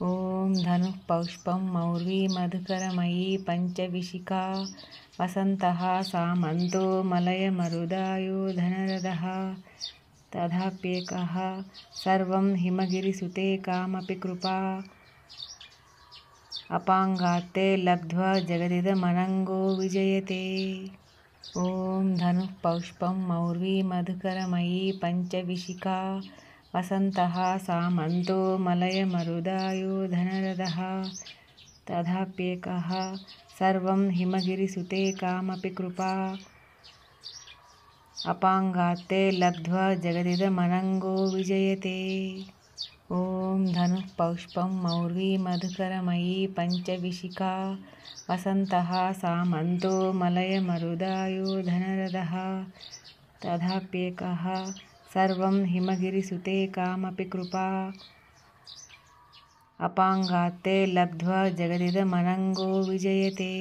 ॐ धनुः पौष्पं मौर्वी मधुकरमयी पञ्चविशिखा वसन्तः सामन्तो मलयमरुदायो धनरदः तथाप्येकः सर्वं हिमगिरिसुते कामपि कृपा अपाङ्गात्ते लब्ध्वा जगदिदमनङ्गो विजयते। ॐ धनुः पौष्पं मौर्वी मधुकरमयी पञ्चविशिखा वसन्तः सामन्तो मलयमरुदायो धनरदः तथाप्येकः सर्वं हिमगिरिसुते कामपि कृपा अपाङ्गात्ते लब्ध्वा जगदिदमनङ्गो विजयते। ॐ धनुः पौष्पं मौर्वी मधुकरमयी पञ्चविशिखा वसन्तः सामन्तो मलयमरुदायो धनरदः तथाप्येकः सर्वं हिमगिरिसुते कामपि कृपा अपाङ्गात्ते लब्ध्वा जगदिदमनङ्गो विजयते।